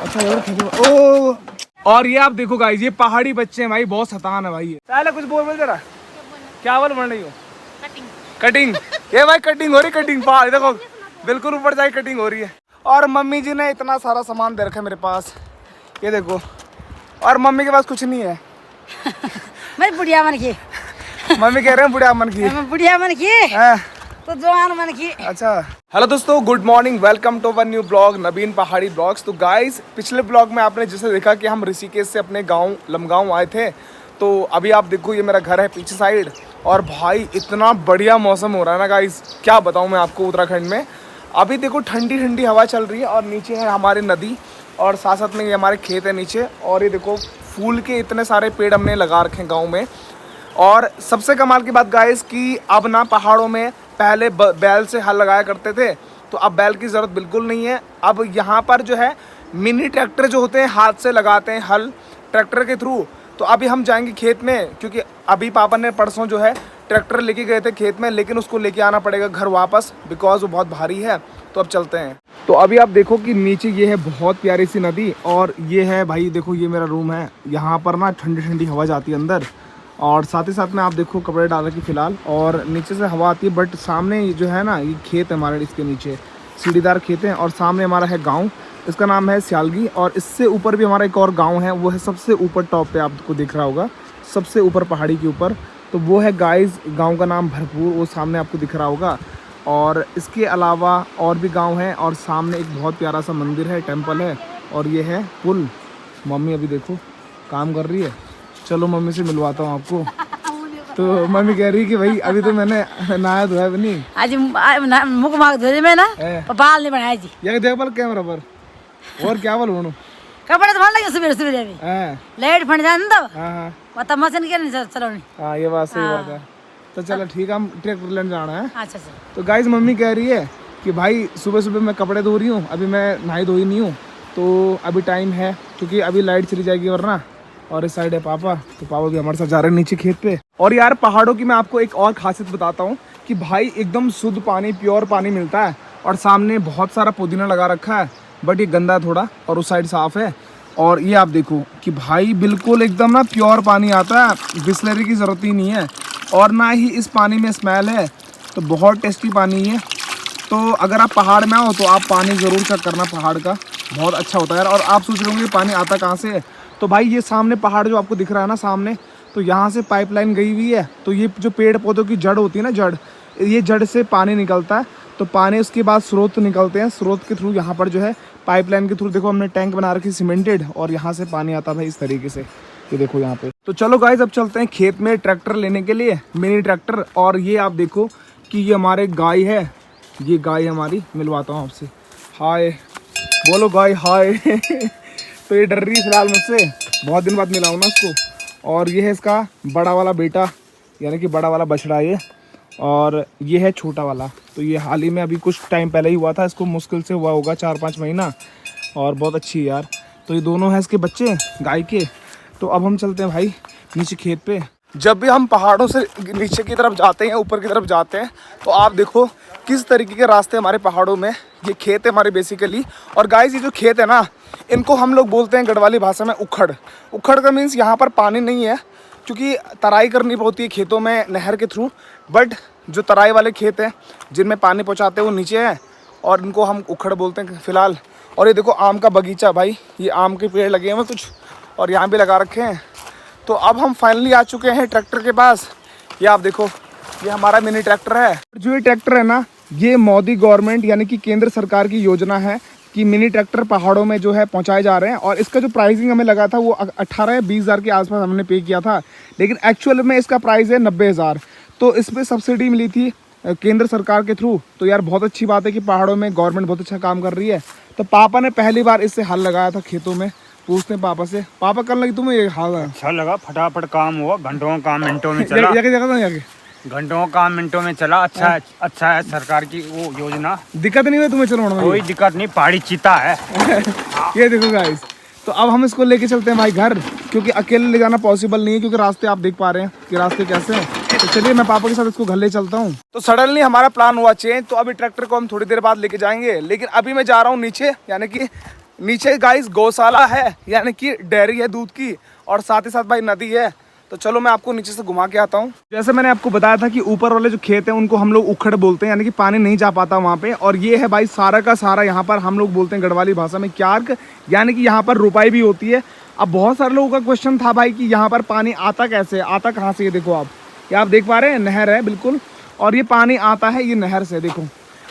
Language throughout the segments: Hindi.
अच्छा ओ। और ये आप देखो गाइस, ये पहाड़ी बच्चे हैं भाई, बहुत शैतान है भाई। ये पहले कुछ बोल जरा, क्या बोल बन रही हो? कटिंग। ये भाई कटिंग हो रही, कटिंग पहाड़ देखो बिल्कुल ऊपर जाके कटिंग हो रही है। और मम्मी जी ने इतना सारा सामान दे रखा है मेरे पास, ये देखो। और मम्मी के पास कुछ नहीं है। मैं बुढ़िया मन की। मम्मी कह रहे हैं बुढ़िया मन की। मैं बुढ़िया मन की तो जवान मन की। अच्छा। हेलो दोस्तों, good morning, welcome to one new blog Naveen Pahadi blogs. तो गाइस, पिछले ब्लॉग में आपने जैसे देखा कि हम ऋषिकेश से अपने गांव लमगांव आए थे। तो अभी आप देखो, ये मेरा घर है पीछे साइड। और भाई इतना बढ़िया मौसम हो रहा है ना गाइस, क्या बताऊं मैं आपको। उत्तराखंड में अभी देखो ठंडी ठंडी हवा चल रही है, और नीचे है हमारी नदी, और साथ साथ में ये हमारे खेत है नीचे। और ये देखो फूल के इतने सारे पेड़ हमने लगा रखे हैं गाँव में। और सबसे कमाल की बात गाइस कि अब ना पहाड़ों में पहले बैल से हल लगाया करते थे, तो अब बैल की ज़रूरत बिल्कुल नहीं है। अब यहाँ पर जो है मिनी ट्रैक्टर जो होते हैं, हाथ से लगाते हैं हल ट्रैक्टर के थ्रू। तो अभी हम जाएंगे खेत में, क्योंकि अभी पापा ने परसों जो है ट्रैक्टर लेके गए थे खेत में, लेकिन उसको लेके आना पड़ेगा घर वापस, बिकॉज वो बहुत भारी है। तो अब चलते हैं। तो अभी आप देखो कि नीचे ये है बहुत प्यारी सी नदी, और ये है भाई देखो, ये मेरा रूम है। यहाँ पर ना ठंडी ठंडी हवा जाती है अंदर, और साथ ही साथ में आप देखो कपड़े डाल रखे फिलहाल, और नीचे से हवा आती है। बट सामने जो है ना, ये खेत है हमारे, इसके नीचे सीढ़ीदार खेत हैं। और सामने हमारा है गांव, इसका नाम है स्यालगी। और इससे ऊपर भी हमारा एक और गांव है, वो है सबसे ऊपर टॉप पे, आपको दिख रहा होगा सबसे ऊपर पहाड़ी के ऊपर। तो वो है गाइस, गांव का नाम भरपूर, वो सामने आपको दिख रहा होगा। और इसके अलावा और भी गाँव हैं, और सामने एक बहुत प्यारा सा मंदिर है, टेम्पल है। और ये है पुल। मम्मी अभी देखो काम कर रही है, चलो मम्मी से मिलवाता हूँ आपको। तो मम्मी कह रही कि भाई अभी तो मैंने नहाया धोया भी नहीं, आज मुख मांग धोए में ना बाल नहीं बनाए जी। ये देख बल कैमरा पर, और क्या बोल बोलो कपड़े धोने लगे सुबह सुबह अभी लाइट फट जाए ना, तब हाँ मतलब मशीन के नहीं चलो नहीं। हाँ ये बात सही बात है। तो चलो ठीक है, हम ट्रैक्टर लेने जाना है। अच्छा अच्छा। तो गाइस, मम्मी कह रही है कि भाई सुबह सुबह मैं कपड़े धो रही हूँ, अभी मैं नहाई धोई नहीं हूँ, तो अभी टाइम है, क्योंकि अभी लाइट चली जाएगी वरना। और इस साइड है पापा, तो पापा भी हमारे साथ जा रहे हैं नीचे खेत पे। और यार पहाड़ों की मैं आपको एक और खासियत बताता हूँ कि भाई एकदम शुद्ध पानी, प्योर पानी मिलता है। और सामने बहुत सारा पुदीना लगा रखा है, बट ये गंदा है थोड़ा, और उस साइड साफ है। और ये आप देखो कि भाई बिल्कुल एकदम ना प्योर पानी आता है, बिस्लरी की ज़रूरत ही नहीं है, और ना ही इस पानी में स्मेल है। तो बहुत टेस्टी पानी है। तो अगर आप पहाड़ में आओ तो आप पानी ज़रूर चेक करना, पहाड़ का बहुत अच्छा होता है। और आप सोच रहे होंगे पानी आता कहाँ से है, तो भाई ये सामने पहाड़ जो आपको दिख रहा है ना सामने, तो यहाँ से पाइपलाइन गई हुई है। तो ये जो पेड़ पौधों की जड़ होती है ना, जड़, ये जड़ से पानी निकलता है। तो पानी उसके बाद स्रोत निकलते हैं, स्रोत के थ्रू यहाँ पर जो है पाइपलाइन के थ्रू देखो हमने टैंक बना रखी सीमेंटेड, और यहाँ से पानी आता है इस तरीके से, ये देखो यहाँ पे। तो चलो गाइस, अब चलते हैं खेत में ट्रैक्टर लेने के लिए, मिनी ट्रैक्टर। और ये आप देखो कि ये हमारे गाय है, ये गाय हमारी, मिलवाता हूँ आपसे। हाय बोलो गाय हाय। तो ये डर रही है फिलहाल मुझसे, बहुत दिन बाद मिलाऊँ ना उसको। और ये है इसका बड़ा वाला बेटा, यानी कि बड़ा वाला बछड़ा ये, और ये है छोटा वाला। तो ये हाल ही में अभी कुछ टाइम पहले ही हुआ था, इसको मुश्किल से हुआ होगा 4-5 महीना, और बहुत अच्छी है यार। तो ये दोनों हैं इसके बच्चे गाय के। तो अब हम चलते हैं भाई नीचे खेत पे। जब भी हम पहाड़ों से नीचे की तरफ जाते हैं, ऊपर की तरफ जाते हैं, तो आप देखो किस तरीके के रास्ते हमारे पहाड़ों में। ये खेत है हमारे बेसिकली। और गाइस, ये जो खेत है ना, इनको हम लोग बोलते हैं गढ़वाली भाषा में उखड़। उखड़ का मीन्स यहाँ पर पानी नहीं है, क्योंकि तराई करनी पड़ती है खेतों में नहर के थ्रू। बट जो तराई वाले खेत हैं जिनमें पानी पहुँचाते हैं वो नीचे हैं, और इनको हम उखड़ बोलते हैं फिलहाल। और ये देखो आम का बगीचा भाई, ये आम के पेड़ लगे हुए कुछ, और यहाँ भी लगा रखे हैं। तो अब हम फाइनली आ चुके हैं ट्रैक्टर के पास। ये आप देखो, ये हमारा मिनी ट्रैक्टर है। जो ये ट्रैक्टर है ना, ये मोदी गवर्नमेंट यानी कि केंद्र सरकार की योजना है कि मिनी ट्रैक्टर पहाड़ों में जो है पहुंचाए जा रहे हैं। और इसका जो प्राइसिंग हमें लगा था वो 18 या 20 हज़ार के आसपास हमने पे किया था, लेकिन एक्चुअल में इसका प्राइस है 90 हज़ार। तो इसमें सब्सिडी मिली थी केंद्र सरकार के थ्रू। तो यार बहुत अच्छी बात है कि पहाड़ों में गवर्नमेंट बहुत अच्छा काम कर रही है। तो पापा ने पहली बार इससे हल लगाया था खेतों में। पूछते हैं पापा से, पापा कल लगी तुम्हें ये हाल है? अच्छा लगा, फटाफट काम हुआ, घंटों का काम मिनटों में चला। घंटों का काम मिनटों में चला। अच्छा है सरकार की वो योजना। दिक्कत नहीं हुई तुम्हें चलाने में? कोई दिक्कत नहीं, पहाड़ी चीता है। ये देखो गाइस, तो अब हम इसको लेके चलते हैं भाई घर, क्योंकि अकेले ले जाना पॉसिबल नहीं है, क्योंकि रास्ते आप देख पा रहे हैं कि रास्ते कैसे हैं। तो चलिए मैं पापा के साथ इसको घर ले चलता हूँ। तो सडनली हमारा प्लान हुआ चेंज। तो अभी ट्रैक्टर को हम थोड़ी देर बाद लेके जाएंगे, लेकिन अभी मैं जा रहा हूँ नीचे, यानी कि नीचे गाइस गौशाला है, यानी कि डेयरी है दूध की, और साथ ही साथ भाई नदी है। तो चलो मैं आपको नीचे से घुमा के आता हूँ। जैसे मैंने आपको बताया था कि ऊपर वाले जो खेत हैं उनको हम लोग उखड़ बोलते हैं, यानी कि पानी नहीं जा पाता वहाँ पे। और ये है भाई सारा का सारा, यहाँ पर हम लोग बोलते हैं गढ़वाली भाषा में क्यार्क, यानी कि यहाँ पर रुपाई भी होती है। अब बहुत सारे लोगों का क्वेश्चन था भाई कि यहाँ पर पानी आता कैसे, आता कहाँ से। ये देखो आप, ये आप देख पा रहे हैं, नहर है बिल्कुल, और ये पानी आता है ये नहर से। देखो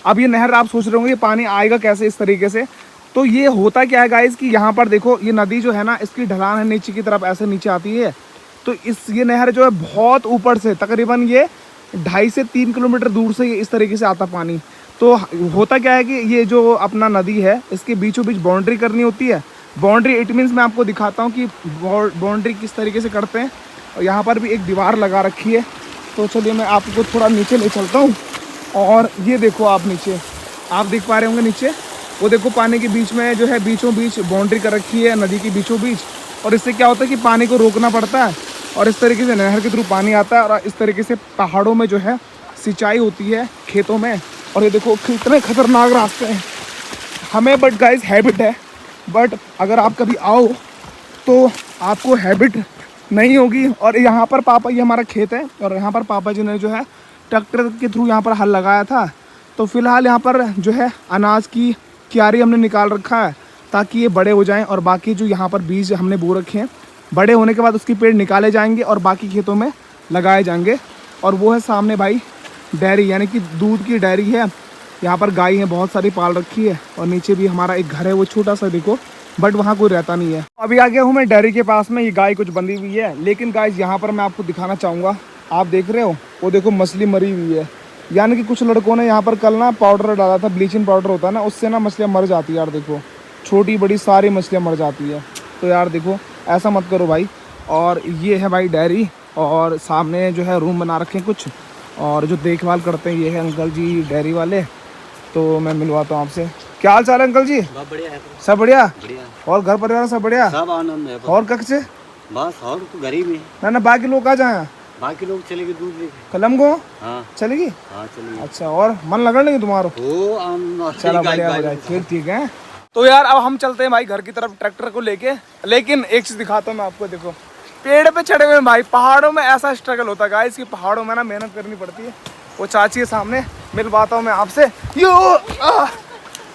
अब ये नहर, आप सोच रहे होंगे ये पानी आएगा कैसे इस तरीके से। तो ये होता क्या है गाइस कि यहाँ पर देखो ये नदी जो है ना, इसकी ढलान है नीचे की तरफ, ऐसे नीचे आती है। तो ये नहर जो है बहुत ऊपर से, तकरीबन ये 2.5 से 3 किलोमीटर दूर से ये इस तरीके से आता पानी। तो होता क्या है कि ये जो अपना नदी है, इसके बीचों बीच बाउंड्री करनी होती है। बाउंड्री इट मीन्स मैं आपको दिखाता हूँ कि बाउंड्री किस तरीके से करते हैं। और यहाँ पर भी एक दीवार लगा रखी है। तो चलिए मैं आपको थोड़ा नीचे ले चलता हूँ। और ये देखो आप नीचे, आप देख पा रहे होंगे नीचे, वो देखो पानी के बीच में जो है बीचों बीच बाउंड्री कर रखी है नदी के बीचों बीच। और इससे क्या होता है कि पानी को रोकना पड़ता है, और इस तरीके से नहर के थ्रू पानी आता है। और इस तरीके से पहाड़ों में जो है सिंचाई होती है खेतों में। और ये देखो कितने खतरनाक रास्ते हैं हमें, बट गाइस हैबिट है। बट अगर आप कभी आओ तो आपको हैबिट नहीं होगी। और यहाँ पर पापा, ये हमारा खेत है, और यहाँ पर पापा जी ने जो है ट्रैक्टर के थ्रू यहाँ पर हल लगाया था। तो फिलहाल यहाँ पर जो है अनाज की क्यारी हमने निकाल रखा है ताकि ये बड़े हो जाएं। और बाकी जो यहाँ पर बीज हमने बो रखे हैं, बड़े होने के बाद उसकी पेड़ निकाले जाएंगे और बाकी खेतों में लगाए जाएंगे। और वो है सामने भाई डेयरी, यानी कि दूध की डेयरी है। यहाँ पर गाय है बहुत सारी पाल रखी है। और नीचे भी हमारा एक घर है, वो छोटा सा देखो, बट वहाँ कोई रहता नहीं है। अभी आ गया हूँ मैं डेयरी के पास में। ये गाय कुछ बंधी हुई है, लेकिन गाय यहाँ पर मैं आपको दिखाना चाहूँगा। आप देख रहे हो वो देखो मछली मरी हुई है, यानी कि कुछ लड़कों ने यहाँ पर कल ना पाउडर डाला था, ब्लीचिंग पाउडर होता है ना, उससे ना मछलियाँ मर जाती है। यार देखो छोटी बड़ी सारी मछलियाँ मर जाती है। तो यार देखो ऐसा मत करो भाई। और ये है भाई डेयरी, और सामने जो है रूम बना रखे हैं कुछ, और जो देखभाल करते हैं ये है अंकल जी डेयरी वाले। तो मैं मिलवाता हूँ आपसे। क्या हाल चाल है अंकल जी? बढ़िया है। सब बढ़िया? और घर परिवार सब बढ़िया? सब आनंद है। और कख से? बस और तो गरीब है ना बाकी लोग आ जाए, बाकी लोग चलेंगे दूध लेके। कलम को हाँ चलेगी? हाँ चलेंगे। अच्छा, और मन लगन नहीं तुम्हारा? चलो बढ़िया, फिर ठीक है। तो यार अब हम चलते हैं भाई घर की तरफ ट्रैक्टर को लेके। लेकिन एक चीज दिखाता हूँ मैं आपको, देखो पेड़ पे चढ़े हुए भाई। पहाड़ों में ऐसा स्ट्रगल होता है गाइस कि पहाड़ों में ना मेहनत करनी पड़ती है। वो चाची है सामने, मिलवाता हूँ मैं आपसे।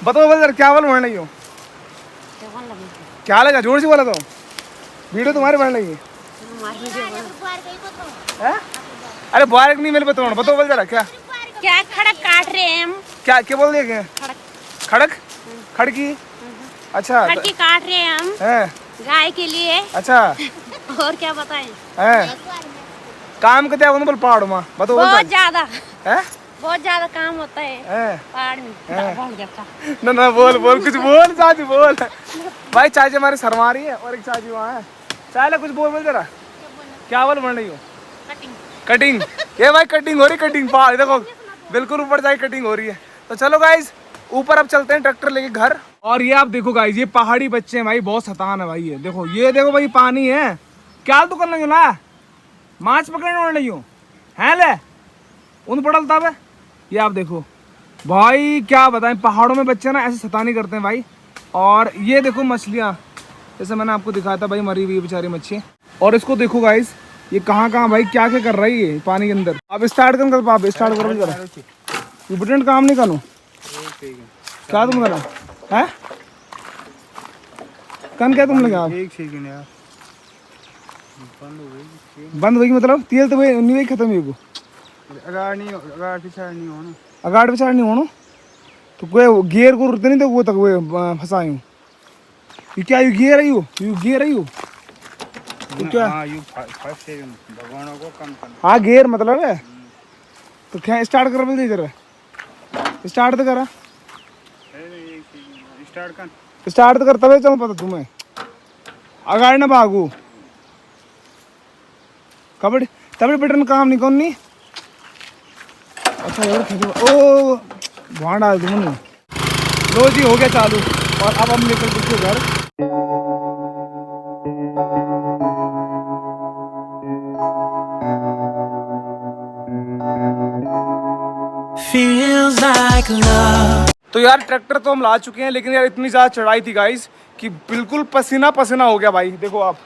बताओ बस क्या बोल बन रही हो? क्या लगा? जोर से बोला तो वीडियो तुम्हारी बन रही है। अरे बारिक नहीं, मेरे बताओ बताओ बोल जरा क्या क्या खड़क काट रहे हैं हम? क्या क्या बोल दिया? खड़क खड़की? अच्छा खड़की काट रहे हैं हम है गाय के लिए। अच्छा और क्या बताएं? है काम करते हैं बोल पहाड़ में, बताओ बहुत ज्यादा है, बहुत ज्यादा काम होता है पहाड़ में। ना बोल बोल कुछ बोल चाची बोल। भाई चाची हमारी शर्मा रही है, और एक चाची वहाँ है। चाहे कुछ बोल जरा, क्या बोल बन रही हो? कटिंग। ये भाई कटिंग हो रही, कटिंग पहाड़ देखो बिल्कुल ऊपर जाके कटिंग हो रही है। तो चलो गाइज ऊपर अब चलते हैं ट्रैक्टर लेके घर। और ये आप देखो गाइज, ये पहाड़ी बच्चे हैं भाई, बहुत शैतान है भाई। ये देखो भाई पानी है। क्या तू करने जो ना माछ पकड़ने वाले नहीं हो है ले उन पड़ल तब। ये आप देखो भाई, क्या बताएं, पहाड़ों में बच्चे ना ऐसे शैतानी करते हैं भाई। और ये देखो मछलियाँ, जैसे मैंने आपको दिखाया था भाई, मरी हुई बेचारी मच्छी। और इसको देखो गाइस, ये कहाँ भाई क्या क्या कर रही है पानी के अंदर। अब स्टार्ट कर पाप, स्टार्ट करो जरा। ये बटन काम नहीं करूँ क्या तुम करा है कन क्या तुम लगा? बंद होगी मतलब तेल तो नहीं वही खत्म है। अगाड़ पिछाड़ नहीं होना तो कोई गियर को रुकते नहीं तो वो तक वो फंसाई हूँ। ये क्या यू गियर है? यू गियर है? तो क्या हाँ गियर मतलब है। तो क्या स्टार्ट कर बोल दे जरा, स्टार्ट तो करा, स्टार्ट तो कर तब चल पता तुम्हें। अगाड़ ना भागू कबड्डी तबड़ी बटन काम नहीं कौन नहीं। अच्छा ओ वहाँ डाल दूँ। लो जी हो गया चालू। और अब हम निकल चुके घर। तो यार ट्रैक्टर तो हम ला चुके हैं, लेकिन यार इतनी ज़्यादा चढ़ाई थी गाइस कि बिल्कुल पसीना पसीना हो गया भाई। देखो आप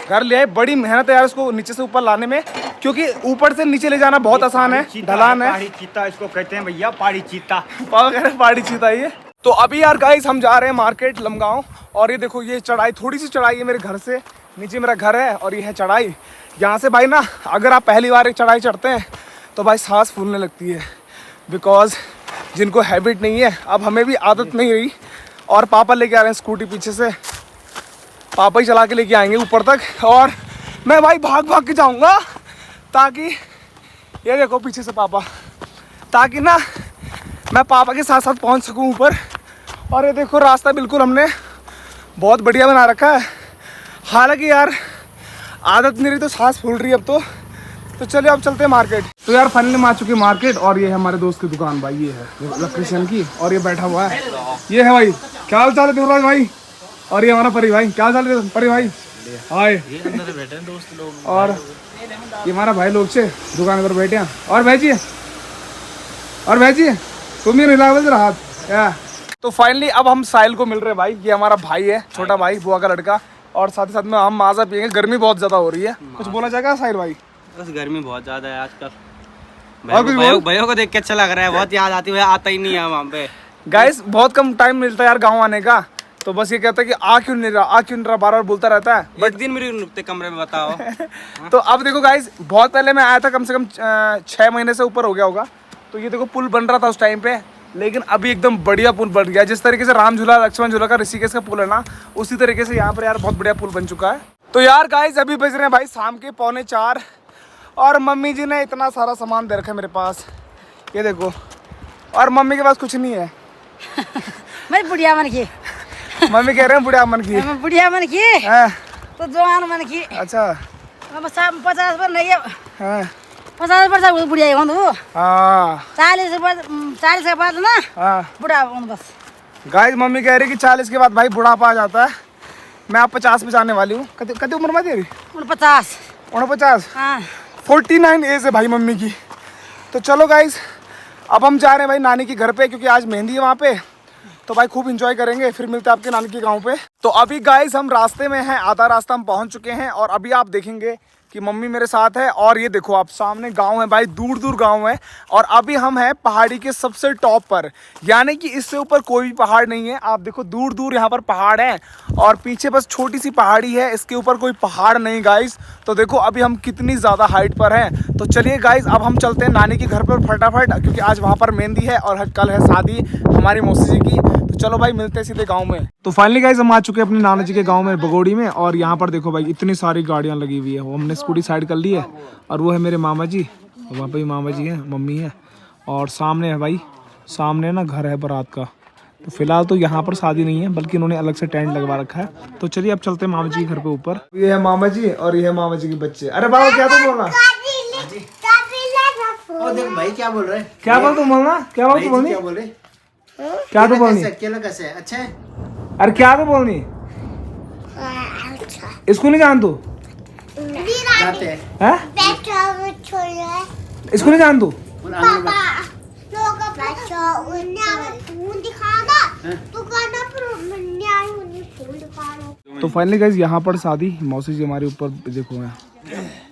घर ले आए, बड़ी मेहनत है यार उसको नीचे से ऊपर लाने में, क्योंकि ऊपर से नीचे ले जाना बहुत आसान है, ढलान है। पहाड़ी चीता इसको कहते हैं भैया, पहाड़ी चीता। पापा कह रहे हैं पहाड़ी चीता ये। तो अभी यार गाइस हम जा रहे हैं मार्केट लमगांव, और ये देखो ये चढ़ाई, थोड़ी सी चढ़ाई है मेरे घर से नीचे, मेरा घर है और ये है चढ़ाई। यहाँ से भाई ना अगर आप पहली बार एक चढ़ाई चढ़ते हैं तो भाई सांस फूलने लगती है, बिकॉज जिनको हैबिट नहीं है, अब हमें भी आदत नहीं रही। और पापा लेके आ रहे हैं स्कूटी पीछे से, पापा ही चला के लेके आएंगे ऊपर तक, और मैं भाई भाग भाग के जाऊँगा ताकि ये देखो पीछे से पापा, ताकि ना मैं पापा के साथ साथ पहुंच सकूं ऊपर। और ये देखो रास्ता बिल्कुल हमने बहुत बढ़िया बना रखा है, हालांकि यार आदत नहीं रही तो सांस फूल रही है अब तो चलिए अब चलते हैं मार्केट। तो यार फाइनली हम आ चुके हैं मार्केट, और ये है हमारे दोस्त की दुकान भाई, ये है इलेक्ट्रिशियन की, और ये बैठा हुआ है, ये है भाई। क्या हाल चाल है देवराज भाई? और ये हमारा परी भाई, क्या हाल चाल है परी भाई? हाय। और ये हमारा भाई लोग से दुकान पर बैठे हैं, और भेजिए तुम ही नहीं हाथ या। तो फाइनली अब हम साहिल को मिल रहे हैं भाई, ये हमारा भाई है, छोटा भाई, बुआ का लड़का, और साथ ही साथ में हम माजा पियेंगे, गर्मी बहुत ज्यादा हो रही है। कुछ बोला जाएगा साहिल भाई? बस गर्मी बहुत ज्यादा है आजकल, और कुछ भैया को देख के अच्छा लग रहा है, बहुत याद आती है, आता ही नहीं है वहाँ पे। गाइस बहुत कम टाइम मिलता है यार गाँव आने का, तो बस ये कहता है कि आ क्यों नहीं रहा, बार बार बोलता रहता है। बट दिन मेरे नुकते कमरे में बताओ। तो अब देखो गाइस, बहुत पहले मैं आया था, कम से कम 6 महीने से ऊपर हो गया होगा, तो ये देखो पुल बन रहा था उस टाइम पे, लेकिन अभी एकदम बढ़िया पुल बन गया। जिस तरीके से राम झूला लक्ष्मण झूला का ऋषिकेश का पुल है ना, उसी तरीके से यहाँ पर यार बहुत बढ़िया पुल बन चुका है। तो यार गाइस अभी बज रहे हैं भाई शाम के 3:45, और मम्मी जी ने इतना सारा सामान दे रखा है मेरे पास, ये देखो, और मम्मी के पास कुछ नहीं है। मैं बुढ़िया मन की, मम्मी कह रहे हैं बुढ़िया मन की, बुढ़िया मन की तो जवान मन की। अच्छा 50 पर नहीं है, हाँ 50 वर्ष बुढ़िया हूँ तू, हाँ 40 के बाद ना हाँ। बुढ़ा हूँ बस। गाइस मम्मी कह रही कि 40 के बाद भाई बुढ़ापा आ जाता है। मैं आप 50 में जाने वाली हूँ। कति उम्र में तेरी? 49। 49? हाँ 49 एज है भाई मम्मी की। तो चलो गाइस अब हम जा रहे हैं भाई नानी के घर पे, क्योंकि आज मेहंदी है वहाँ पे, तो भाई खूब एंजॉय करेंगे, फिर मिलते हैं आपके नानी के गांव पे। तो अभी गाइस हम रास्ते में हैं, आधा रास्ता हम पहुंच चुके हैं, और अभी आप देखेंगे कि मम्मी मेरे साथ है, और ये देखो आप सामने गांव है भाई, दूर दूर गांव है, और अभी हम हैं पहाड़ी के सबसे टॉप पर, यानी कि इससे ऊपर कोई भी पहाड़ नहीं है। आप देखो दूर दूर यहाँ पर पहाड़ है, और पीछे बस छोटी सी पहाड़ी है, इसके ऊपर कोई पहाड़ नहीं गाइस। तो देखो अभी हम कितनी ज़्यादा हाइट पर हैं। तो चलिए गाइस अब हम चलते हैं नानी के घर पर फटाफट, क्योंकि आज वहाँ पर मेहंदी है और कल है शादी हमारी मौसी जी की। तो चलो भाई मिलते हैं सीधे गांव में। तो फाइनली गाइस हम आ चुके हैं अपने नाना जी के गांव में, बगोड़ी में, और यहाँ पर देखो भाई इतनी सारी गाड़ियाँ लगी हुई है। वो हमने स्कूटी साइड कर ली है, और वो है मेरे मामा जी, वहाँ पे मामा जी हैं, मम्मी है, और सामने है भाई, सामने ना घर है बारात का। तो फिलहाल तो यहाँ पर शादी नहीं है, बल्कि इन्होंने अलग से टेंट लगवा रखा है। तो चलिए अब चलते हैं मामा जी के घर पे ऊपर। ये है मामा जी और ये है मामा जी के बच्चे। अरे बाबा क्या तुम बोलना? देख भाई क्या बोल रहे हैं? क्या बोल तुम बोलना? क्या बोल तुम बोलनी? क्या बोल रहे? क्या तो बोलनी? अकेला कैसे है? अच्छा है। अरे क्या तो बोलनी? इसको नहीं जान तू? जाते हैं। हैं? इसको नहीं जान तू? तो फाइनली गाइस यहाँ पर शादी, मौसी जी हमारे ऊपर देखो है,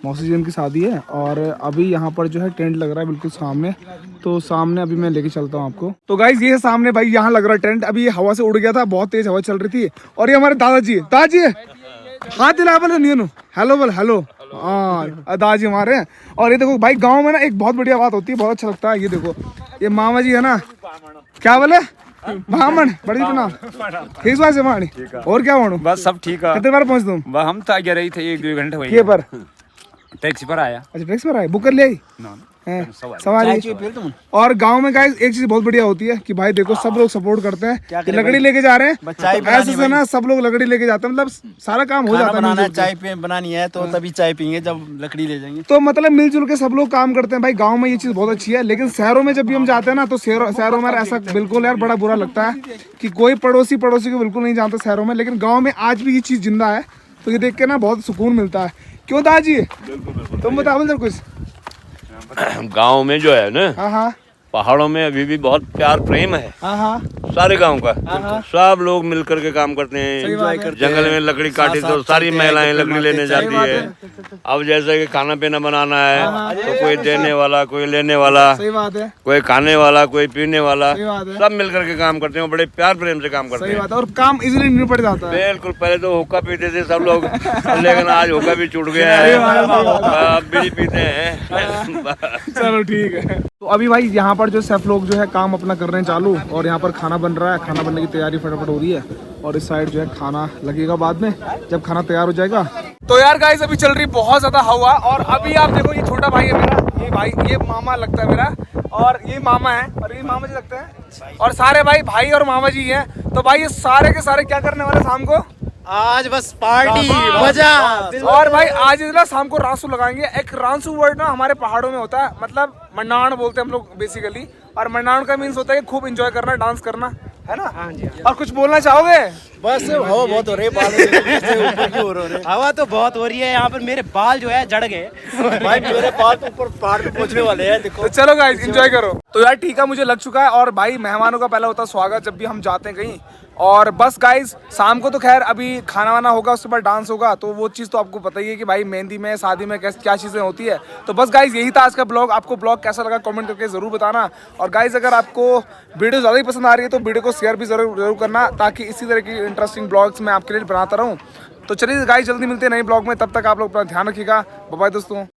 मौसी जी इनकी शादी है, और अभी यहाँ पर जो है टेंट लग रहा है बिल्कुल सामने। तो सामने अभी मैं लेके चलता हूँ आपको। तो गाइस ये है सामने भाई, यहाँ लग रहा है टेंट। अभी ये हवा से उड़ गया था, बहुत तेज हवा चल रही थी, और ये हमारे दादाजी, हाथ दिला बोले नहीं, हेलो बोल, हेलो, हाँ दादाजी हमारे हैं। और ये देखो भाई गाँव में ना एक बहुत बढ़िया बात होती है, बहुत अच्छा लगता है। ये देखो ये मामा जी है ना, क्या बोले, ब्राह्मण बड़ी प्रणाम, ठीक से मानी, और क्या मानू? बस सब ठीक है। कितने बार पहुँच तुम? हम तो आगे रही थे 1-2 घंटे हुए। के पर टैक्सी पर आया। अच्छा टैक्सी पर आए, बुक कर ले आई सवारी। और गांव में गाइस एक चीज बहुत बढ़िया होती है कि भाई देखो सब लोग सपोर्ट करते हैं कि लकड़ी लेके जा रहे हैं, ऐसे से ना सब लोग लकड़ी लेके जाते हैं, मतलब सारा काम हो जाता है। चाय बनानी है तो तभी चाय पियेंगे जब लकड़ी ले जाएंगे। तो मतलब मिलजुल के सब लोग काम करते हैं भाई, गाँव में ये चीज बहुत अच्छी है। लेकिन शहरों में जब भी हम जाते हैं ना, तो शहरों में ऐसा बिल्कुल यार बड़ा बुरा लगता है कि कोई पड़ोसी को बिल्कुल नहीं जानता शहरों में, लेकिन गाँव में आज भी ये चीज जिंदा है। तो ये देख के ना बहुत सुकून मिलता है, क्यों दादाजी? तुम बताओ जरा कुछ। गांव में जो है ना, हाँ हाँ, पहाड़ों में अभी भी बहुत प्यार प्रेम है हाँ हाँ सारे गांव का। हाँ। सब लोग मिलकर के काम करते सही बात हैं। है। जंगल में लकड़ी काटी तो सारी महिलाएं लकड़ी लेने जाती बात है। है। अब जैसे कि खाना पीना बनाना हाँ। है तो कोई देने वाला, कोई लेने वाला, सही बात है, कोई खाने वाला, कोई पीने वाला, सही बात है, सब मिलकर के काम करते हैं। बड़े प्यार प्रेम से काम करते सही हैं। बात है। और काम इजीली निपट जाता है। बिल्कुल। पहले तो हुक्का पीते थे सब लोग, लेकिन आज हुक्का भी छूट गया है, अब बीड़ी पीते हैं। चलो ठीक है। तो अभी भाई यहाँ पर जो सेफ लोग जो है काम अपना कर रहे हैं चालू, और यहाँ पर खाना बन रहा है। खाना बनने की तैयारी फटाफट हो रही है, और इस साइड जो है खाना लगेगा बाद में जब खाना तैयार हो जाएगा। तो यार गाइस अभी चल रही बहुत ज्यादा हवा, और अभी आप देखो ये छोटा भाई है मेरा, ये भाई ये मामा लगता है मेरा, और ये मामा है, और ये मामा जी लगते हैं, और सारे भाई और मामा जी हैं। तो भाई ये सारे के सारे क्या करने वाले शाम को? आज बस पार्टी मजा। और भाई आज ना शाम को रांसू लगाएंगे। एक रांसू वर्ड ना हमारे पहाड़ों में होता है, मतलब मंडाण बोलते हैं हम लोग बेसिकली, और मंडाण का मीन्स होता है कि खूब एंजॉय करना, डांस करना, है ना? हाँ जी। और कुछ बोलना चाहोगे? बस हवा बहुत हो रही है, हवा तो बहुत हो रही है यहाँ पर। मेरे बाल जो है जड़ गए भाई, मेरे बाल तो ऊपर पहाड़ पे पहुंचने वाले हैं, देखो। तो चलो गाइस एंजॉय करो। तो यार टीका मुझे लग चुका है, और भाई मेहमानों का पहला होता है स्वागत जब भी हम जाते हैं कहीं। और बस गाइस शाम को तो खैर अभी खाना वाना होगा, उसके बाद डांस होगा, तो वो चीज़ तो आपको पता ही है कि भाई मेहंदी में, शादी में क्या चीज़ें होती है। तो बस गाइस यही था आज का ब्लॉग। आपको ब्लॉग कैसा लगा कमेंट करके ज़रूर बताना। और गाइस अगर आपको वीडियो ज़्यादा ही पसंद आ रही है तो वीडियो को शेयर भी ज़रूर करना, ताकि इसी तरह की इंटरेस्टिंग ब्लॉग्स मैं आपके लिए बनाता रहूँ। तो चलिए गाइस जल्दी मिलते हैं नए ब्लॉग में, तब तक आप लोग अपना ध्यान रखिएगा। बाय बाय दोस्तों।